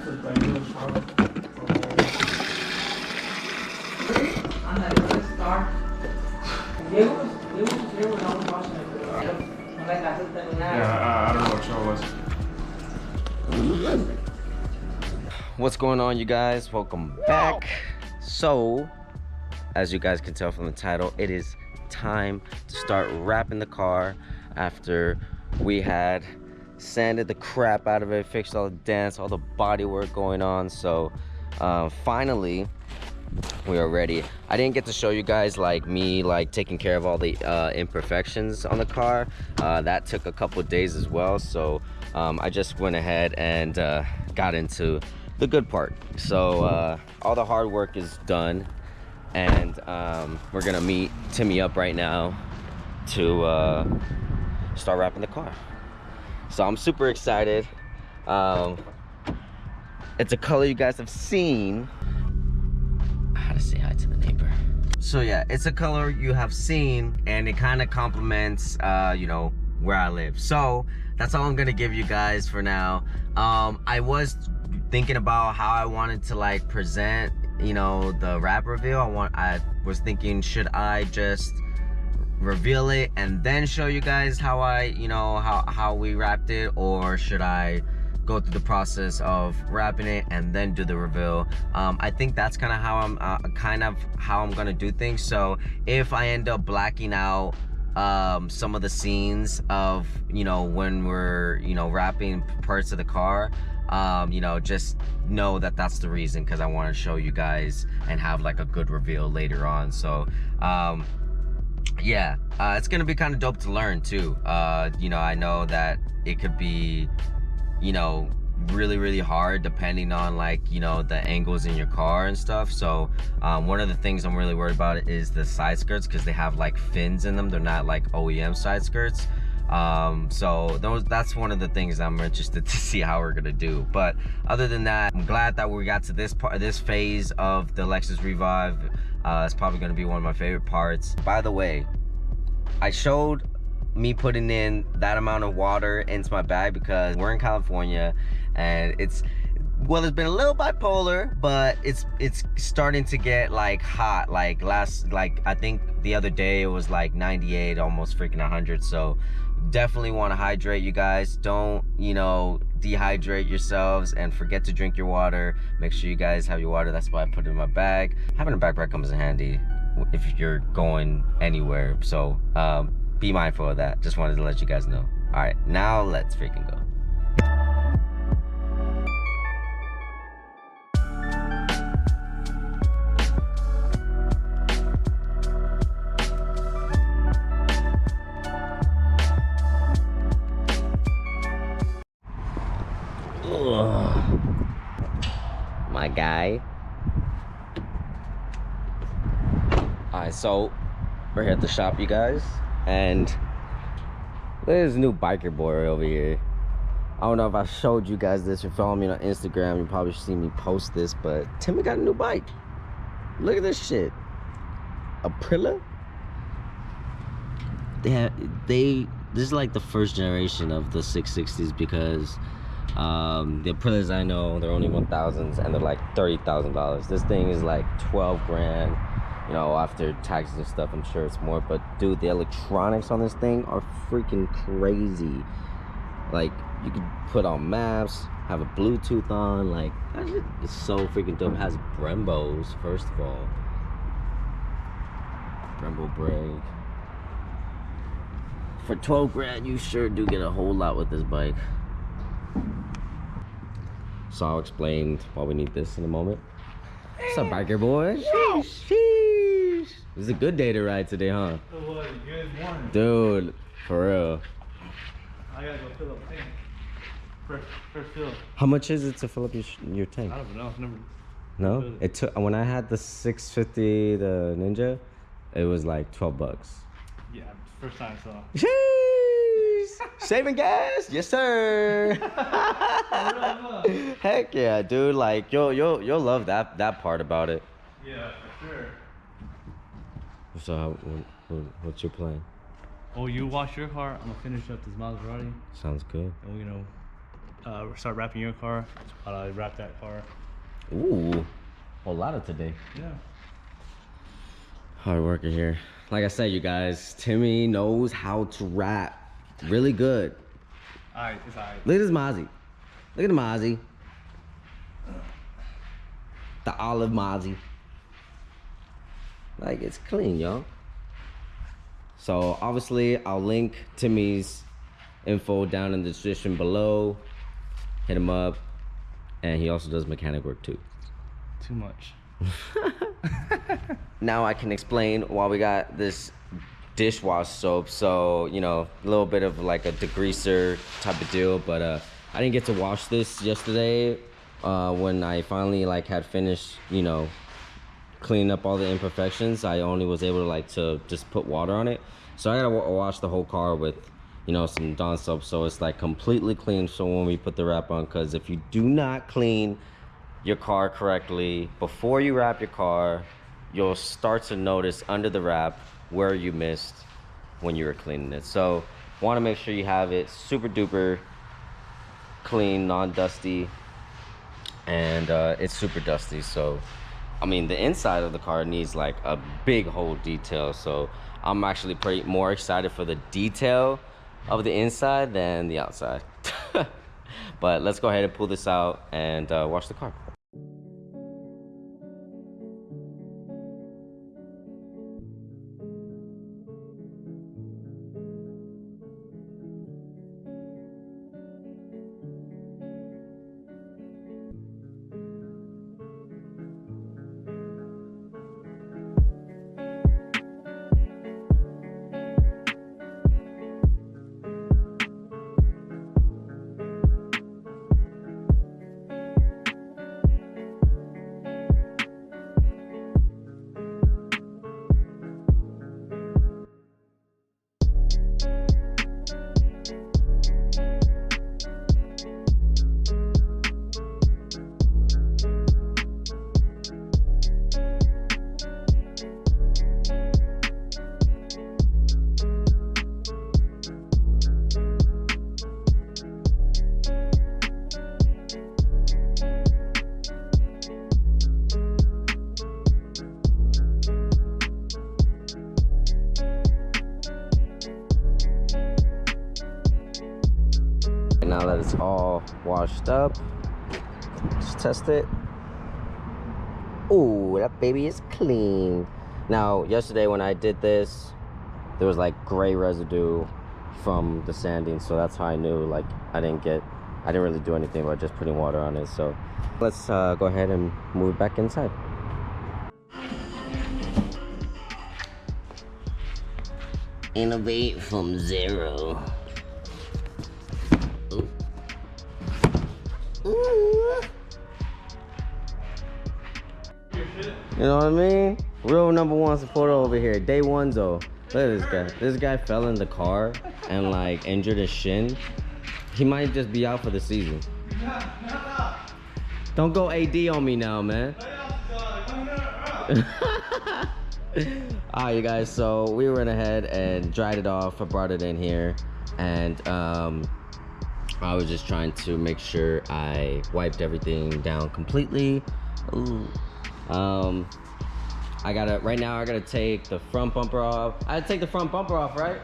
Yeah, I don't know what show it was. What's going on, you guys? Welcome back. So, as you guys can tell from the title, it is time to start wrapping the car after we had sanded the crap out of it, fixed all the dents, all the body work going on. So finally we are ready. I didn't get to show you guys me taking care of all the imperfections on the car. That took a couple days as well. So I just went ahead and got into the good part. So all the hard work is done, and we're gonna meet Timmy up right now to start wrapping the car. So I'm super excited. It's a color you guys have seen. How to say hi to the neighbor. So yeah, it's a color you have seen, and it kind of complements you know, where I live. So that's all I'm gonna give you guys for now. I was thinking about how I wanted to present, you know, the wrap reveal. I was thinking, should I just reveal it and then show you guys how how we wrapped it, or should I go through the process of wrapping it and then do the reveal? I think that's kind of how I'm gonna do things. So if I end up blacking out some of the scenes of, you know, when we're, you know, wrapping parts of the car, you know, just know that that's the reason, because I want to show you guys and have a good reveal later on. So yeah, it's gonna be kind of dope to learn too. You know, I know that it could be, you know, really hard depending on you know, the angles in your car and stuff. So one of the things I'm really worried about is the side skirts, because they have fins in them. They're not OEM side skirts. So that's one of the things I'm interested to see how we're gonna do. But other than that, I'm glad that we got to this phase of the Lexus Revive. It's probably gonna be one of my favorite parts. By the way, I showed me putting in that amount of water into my bag because we're in California, and it's been a little bipolar, but it's starting to get hot. I think the other day it was 98, almost freaking 100. So definitely want to hydrate, you guys. Don't, you know, dehydrate yourselves, and forget to drink your water. Make sure you guys have your water. That's why I put it in my bag. Having a backpack comes in handy if you're going anywhere. So be mindful of that. Just wanted to let you guys know. All right, now let's freaking go. Ugh. My guy. Alright, so we're here at the shop, you guys, and there's a new biker boy over here. I don't know if I showed you guys this. If you're following me on Instagram, you probably see me post this, but Timmy got a new bike. Look at this shit. Aprilia. This is the first generation of the 660s, because the Aprilias I know, they're only 1000s, and they're $30,000. This thing is 12 grand, you know, after taxes and stuff. I'm sure it's more, but dude, the electronics on this thing are freaking crazy. You could put on maps, have a Bluetooth on, that shit is so freaking dope. It has Brembos, first of all. Brembo brake. For 12 grand, you sure do get a whole lot with this bike. So I'll explain why we need this in a moment. What's up, biker boy? Sheesh. Sheesh. It was a good day to ride today, huh? It was a good morning. Dude, for real. I gotta go fill up the tank. First fill. How much is it to fill up your tank? I don't know. I've never. No? It took, when I had the 650, the Ninja, it was $12. Yeah, first time I saw. Jeez! Saving gas? Yes, sir. Heck yeah, dude. You'll love that part about it. Yeah, for sure. So what's your plan? Oh, you wash your car, I'm gonna finish up this Maserati. Sounds good. And start wrapping your car. While I wrap that car. Ooh, a lot of today. Yeah. Hard worker here. Like I said, you guys, Timmy knows how to rap really good. Alright, it's alright. Look at this Mozzie. Look at the Mozzie. The olive Mozzie. Like, it's clean, y'all. So obviously I'll link Timmy's info down in the description below. Hit him up. And he also does mechanic work too. Too much. Now I can explain why we got this dishwash soap. So, you know, a little bit of like a degreaser type of deal, but I didn't get to wash this yesterday when I finally like had finished, you know, cleaning up all the imperfections. I only was able to like to just put water on it. So I gotta wash the whole car with, you know, some Dawn soap so it's like completely clean so when we put the wrap on, because if you do not clean your car correctly before you wrap your car, you'll start to notice under the wrap where you missed when you were cleaning it. So want to make sure you have it super duper clean, non-dusty, and it's super dusty. So I mean, the inside of the car needs like a big whole detail, so I'm actually pretty more excited for the detail of the inside than the outside. But let's go ahead and pull this out and wash the car. Now that it's all washed up, let's test it. Ooh, that baby is clean. Now, yesterday when I did this, there was like gray residue from the sanding, so that's how I knew like I didn't really do anything by just putting water on it. So let's go ahead and move it back inside. Innovate from zero. Ooh. You know what I mean? Real #1 supporter over here. Day one though. Look at this guy. This guy fell in the car and like injured his shin. He might just be out for the season. Don't go AD on me now, man. Alright, you guys, so we went ahead and dried it off. I brought it in here, and I was just trying to make sure I wiped everything down completely. Ooh. Right now I gotta take the front bumper off. I had to take the front bumper off, right?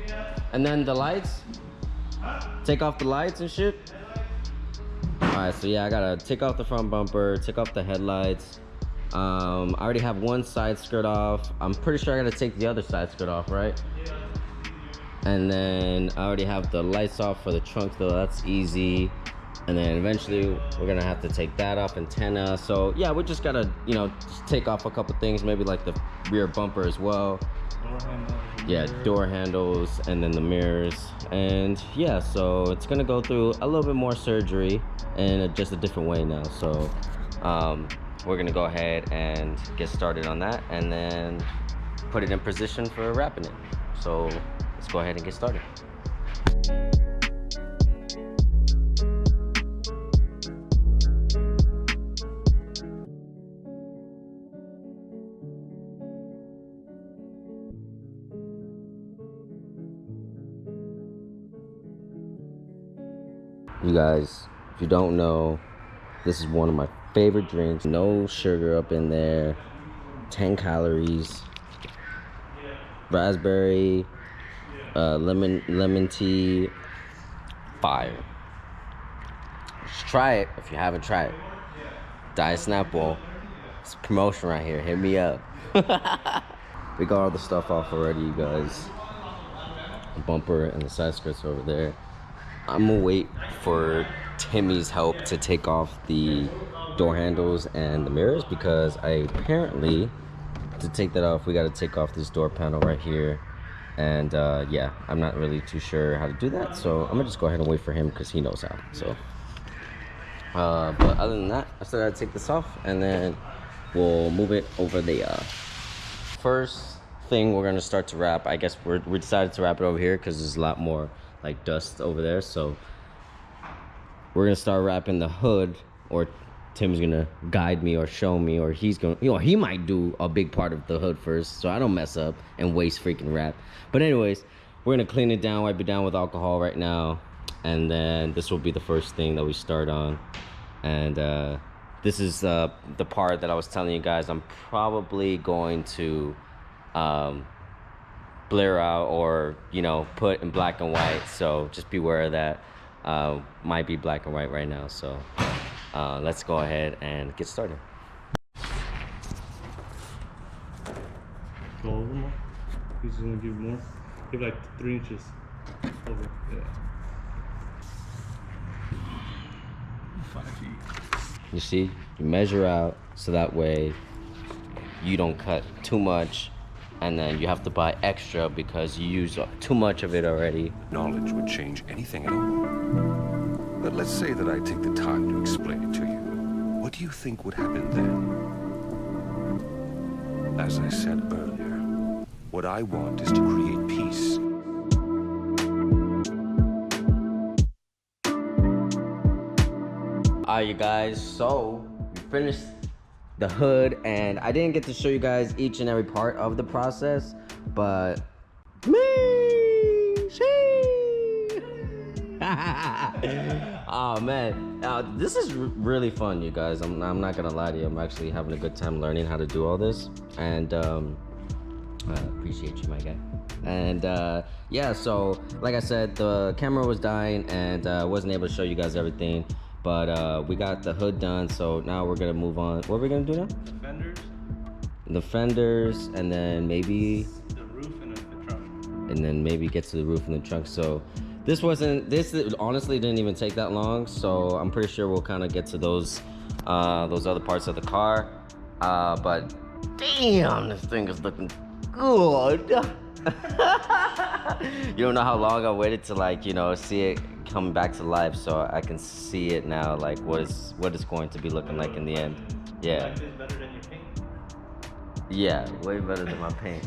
Yeah. And then the lights? Huh? Take off the lights and shit? Alright, so yeah, I gotta take off the front bumper, take off the headlights. I already have one side skirt off. I'm pretty sure I gotta take the other side skirt off, right? Yeah. And then I already have the lights off for the trunk though, that's easy. And then eventually we're gonna have to take that off, antenna. So yeah, we just gotta, you know, just take off a couple things, maybe like the rear bumper as well. Door handles. Yeah, door handles, and then the mirrors. And yeah, so it's gonna go through a little bit more surgery in just a different way now. So we're gonna go ahead and get started on that and then put it in position for wrapping it. So let's go ahead and get started. You guys, if you don't know, this is one of my favorite drinks. No sugar up in there. 10 calories. Raspberry, lemon tea, fire. Just try it if you haven't tried it. Diet Snapple. It's a promotion right here. Hit me up. We got all the stuff off already, you guys. The bumper and the side skirts over there. I'm gonna wait for Timmy's help to take off the door handles and the mirrors, because apparently to take that off we got to take off this door panel right here. And yeah, I'm not really too sure how to do that, so I'm gonna just go ahead and wait for him because he knows how. So but other than that, I still gotta take this off and then we'll move it over there. First thing we're gonna start to wrap, I guess we decided to wrap it over here because there's a lot more like dust over there. So we're gonna start wrapping the hood, or Tim's gonna guide me or show me, or he's gonna, he might do a big part of the hood first so I don't mess up and waste freaking wrap. But anyways, we're gonna clean it down, wipe it down with alcohol right now, and then this will be the first thing that we start on. And this is the part that I was telling you guys I'm probably going to blur out, or put in black and white, so just beware of that. Might be black and white right now, so let's go ahead and get started. Go over more. He's gonna give more. Give like 3 inches over. Yeah. 5 feet. You see, you measure out so that way you don't cut too much, and then you have to buy extra because you use up too much of it already. Knowledge would change anything at all. But let's say that I take the time to explain it to you. What do you think would happen then? As I said earlier, what I want is to create peace. Alright, you guys, so we finished the hood, and I didn't get to show you guys each and every part of the process, but oh man, this is really fun, you guys. I'm not gonna lie to you, I'm actually having a good time learning how to do all this, and I appreciate you, my guy. And yeah, so like I said, the camera was dying and wasn't able to show you guys everything, but we got the hood done, so now we're gonna move on. What are we gonna do now? The fenders, and then maybe the roof and the trunk, and then maybe get to the roof and the trunk. So this honestly didn't even take that long, so I'm pretty sure we'll kind of get to those other parts of the car. But damn, this thing is looking good. You don't know how long I waited to see it come back to life, so I can see it now, like what it's going to be looking like in the end. Yeah. Life is better than your paint. Yeah, way better than my paint.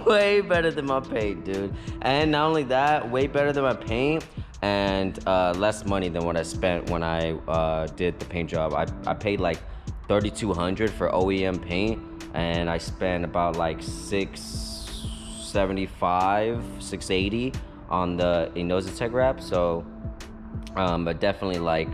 Way better than my paint, dude. And not only that, way better than my paint, and less money than what I spent when I did the paint job. I paid like $3,200 for OEM paint, and I spent about like $675, $680 on the Inozetek wrap. So but definitely like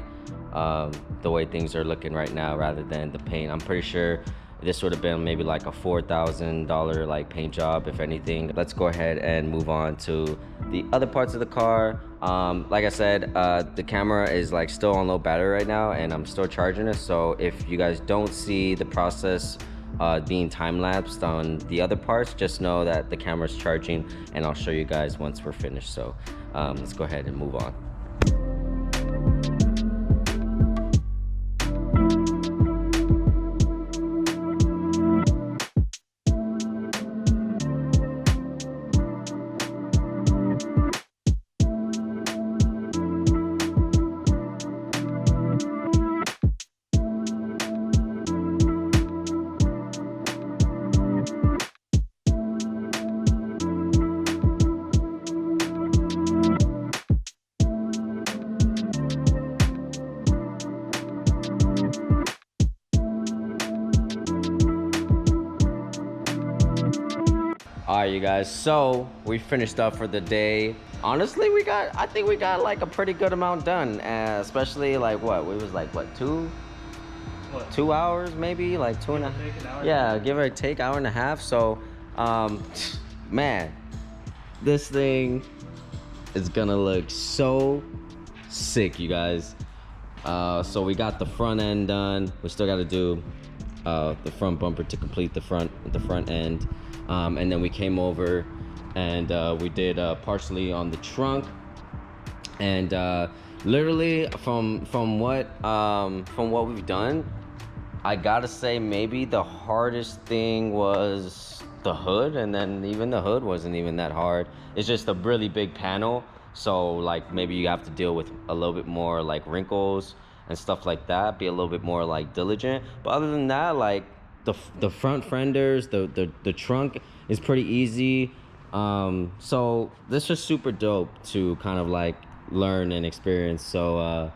the way things are looking right now rather than the paint. I'm pretty sure this would have been maybe like a $4,000 like paint job, if anything. Let's go ahead and move on to the other parts of the car. Like I said, the camera is like still on low battery right now, and I'm still charging it. So if you guys don't see the process being time-lapsed on the other parts, just know that the camera's charging, and I'll show you guys once we're finished. So let's go ahead and move on. All right, you guys, so we finished up for the day. Honestly, I think we got like a pretty good amount done, especially like what, we was like, what, 2 hours maybe, like 2.5, yeah, give or take, hour and a half. So man, this thing is gonna look so sick, you guys. So we got the front end done. We still got to do the front bumper to complete the front end, and then we came over and we did partially on the trunk. And literally from what we've done, I gotta say maybe the hardest thing was the hood, and then even the hood wasn't even that hard. It's just a really big panel, so like maybe you have to deal with a little bit more like wrinkles and stuff like that, be a little bit more like diligent. But other than that, like the front fenders, the trunk is pretty easy. So this was super dope to kind of like learn and experience. So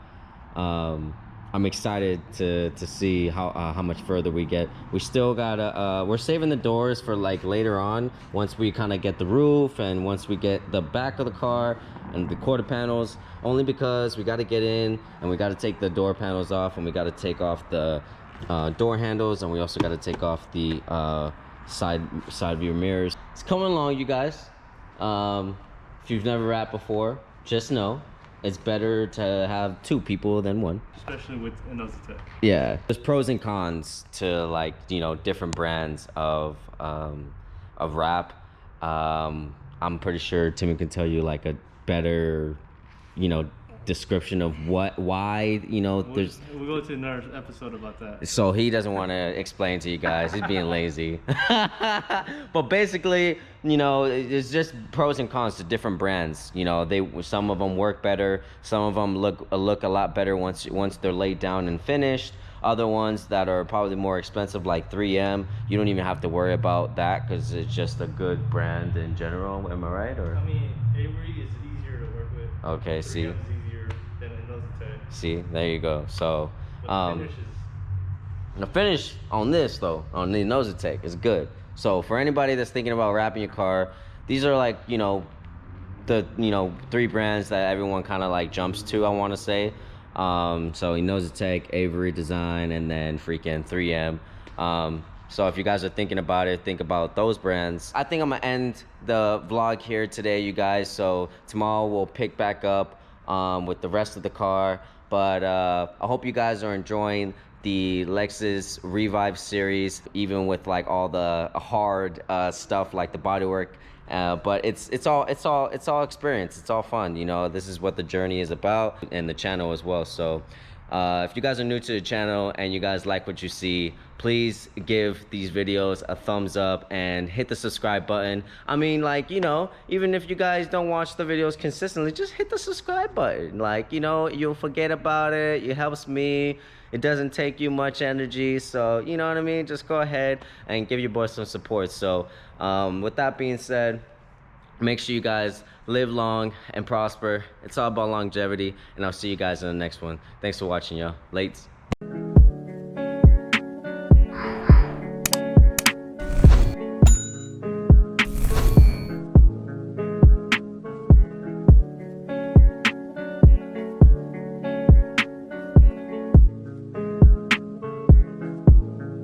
I'm excited to see how much further we get. We still gotta we're saving the doors for like later on, once we kind of get the roof and once we get the back of the car and the quarter panels, only because we got to get in and we got to take the door panels off, and we got to take off the door handles, and we also got to take off the side view mirrors. It's coming along, you guys. If you've never wrapped before, just know it's better to have 2 people than 1, especially with Inozetek. Yeah, there's pros and cons to, like, you know, different brands of wrap. I'm pretty sure Timmy can tell you like a better, you know, description of why, you know, there's. We'll go to another episode about that. So he doesn't want to explain to you guys. He's being lazy. But basically, you know, it's just pros and cons to different brands. You know, some of them work better. Some of them look a lot better once they're laid down and finished. Other ones that are probably more expensive, like 3M, you don't even have to worry about that because it's just a good brand in general. Am I right? Or I mean, Avery is easier to work with. Okay, 3M see. is easier than Inozetek. See, there you go. So The finish on this though, on the Inozetek, is good. So for anybody that's thinking about wrapping your car, these are like, you know, the 3 brands that everyone kind of like jumps to, I want to say. So Inozetek, Avery Design, and then freaking 3M. So if you guys are thinking about it, think about those brands. I think I'm gonna end the vlog here today, you guys. So tomorrow we'll pick back up with the rest of the car. But I hope you guys are enjoying the Lexus Revive series, even with like all the hard stuff like the bodywork. But it's all experience. It's all fun. You know, this is what the journey is about, and the channel as well. So if you guys are new to the channel and you guys like what you see, please give these videos a thumbs up and hit the subscribe button. I mean, like, you know, even if you guys don't watch the videos consistently, just hit the subscribe button. Like, you know, you'll forget about it. It helps me. It doesn't take you much energy, so you know what I mean. Just go ahead and give your boy some support. So with that being said, make sure you guys live long and prosper. It's all about longevity, and I'll see you guys in the next one. Thanks for watching, y'all. Lates.